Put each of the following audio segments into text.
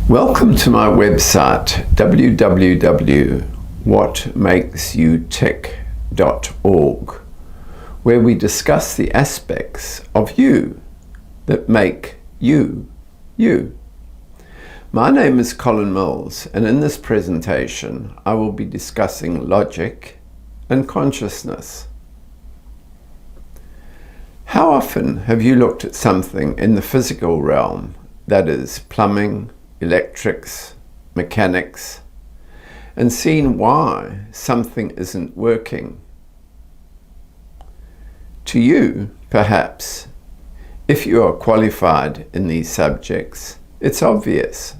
Welcome to my website www.whatmakesyoutick.org, where we discuss the aspects of you that make you, you. My name is Colin Mills, and in this presentation I will be discussing logic and consciousness. How often have you looked at something in the physical realm, that is, plumbing, electrics, mechanics, and seen why something isn't working? To you, perhaps, if you are qualified in these subjects, it's obvious.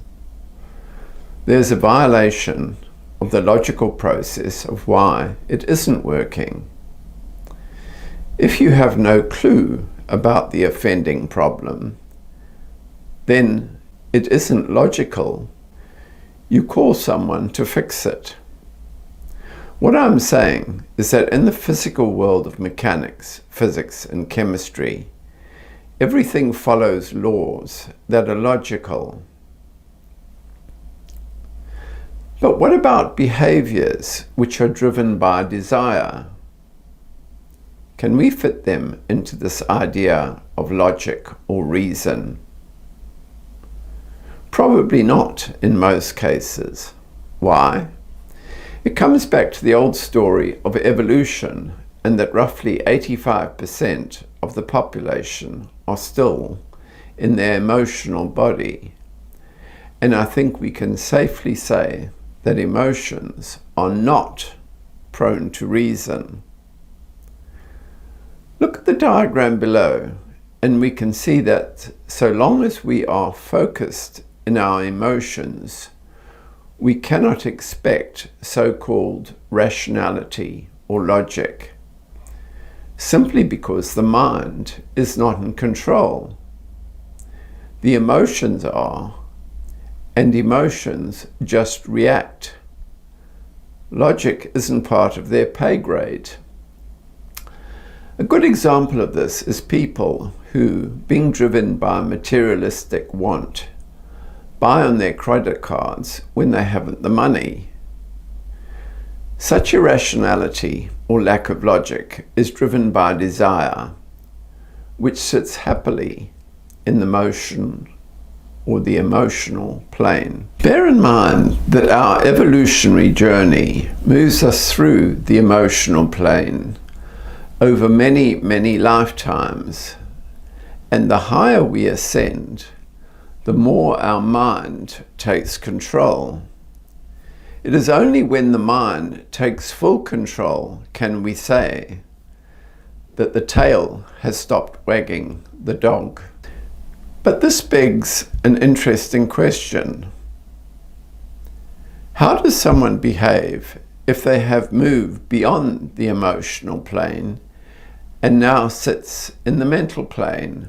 There's a violation of the logical process of why it isn't working. If you have no clue about the offending problem, then it isn't logical. You call someone to fix it. What I'm saying is that in the physical world of mechanics, physics, and chemistry, everything follows laws that are logical. But what about behaviors which are driven by desire? Can we fit them into this idea of logic or reason? Probably not in most cases. Why? It comes back to the old story of evolution, and that roughly 85% of the population are still in their emotional body. And I think we can safely say that emotions are not prone to reason. Look at the diagram below, and we can see that so long as we are focused in our emotions, we cannot expect so-called rationality or logic, simply because the mind is not in control. The emotions are, and emotions just react. Logic isn't part of their pay grade. A good example of this is people who, being driven by materialistic want, buy on their credit cards when they haven't the money. Such irrationality or lack of logic is driven by desire, which sits happily in the motion or the emotional plane. Bear in mind that our evolutionary journey moves us through the emotional plane over many, many lifetimes, and the higher we ascend, the more our mind takes control. It is only when the mind takes full control can we say that the tail has stopped wagging the dog. But this begs an interesting question. How does someone behave if they have moved beyond the emotional plane and now sits in the mental plane,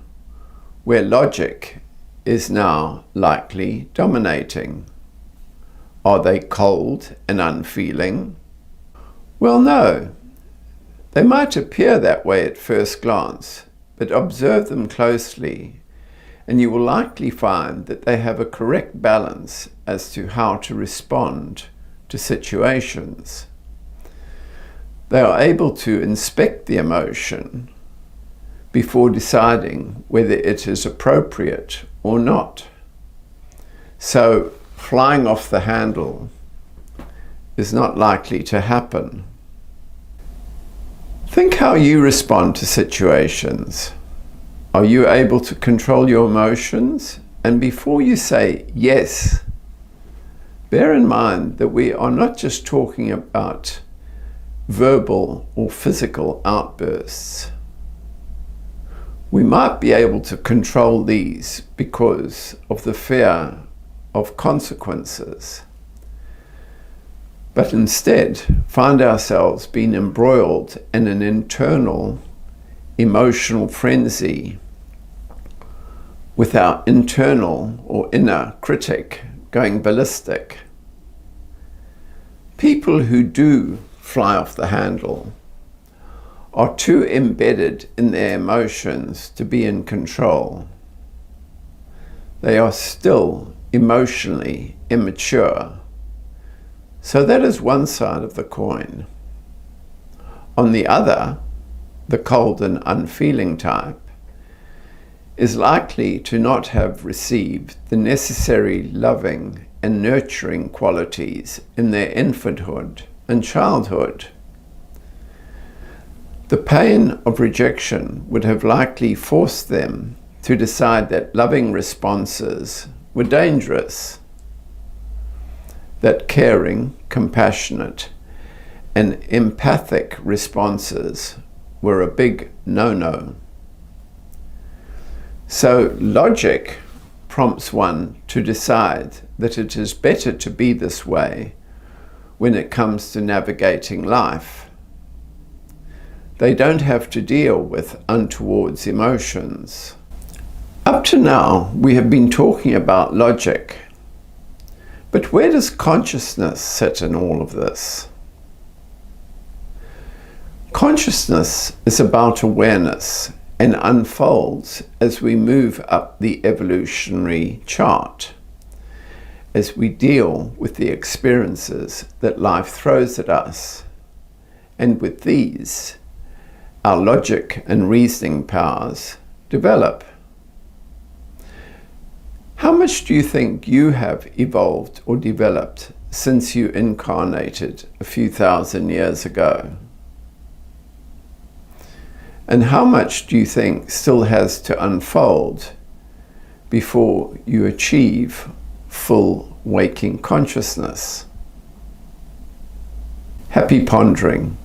where logic is now likely dominating? Are they cold and unfeeling? Well, no. They might appear that way at first glance, but observe them closely, and you will likely find that they have a correct balance as to how to respond to situations. They are able to inspect the emotion before deciding whether it is appropriate or not. So flying off the handle is not likely to happen. Think how you respond to situations. Are you able to control your emotions? And before you say yes, bear in mind that we are not just talking about verbal or physical outbursts. We might be able to control these because of the fear of consequences, but instead find ourselves being embroiled in an internal emotional frenzy with our internal or inner critic going ballistic. People who do fly off the handle are too embedded in their emotions to be in control. They are still emotionally immature. So that is one side of the coin. On the other, the cold and unfeeling type is likely to not have received the necessary loving and nurturing qualities in their infanthood and childhood. The pain of rejection would have likely forced them to decide that loving responses were dangerous, that caring, compassionate, and empathic responses were a big no-no. So logic prompts one to decide that it is better to be this way when it comes to navigating life. They don't have to deal with untoward emotions. Up to now, we have been talking about logic. But where does consciousness sit in all of this? Consciousness is about awareness and unfolds as we move up the evolutionary chart, as we deal with the experiences that life throws at us. And with these, our logic and reasoning powers develop. How much do you think you have evolved or developed since you incarnated a few thousand years ago? And how much do you think still has to unfold before you achieve full waking consciousness? Happy pondering.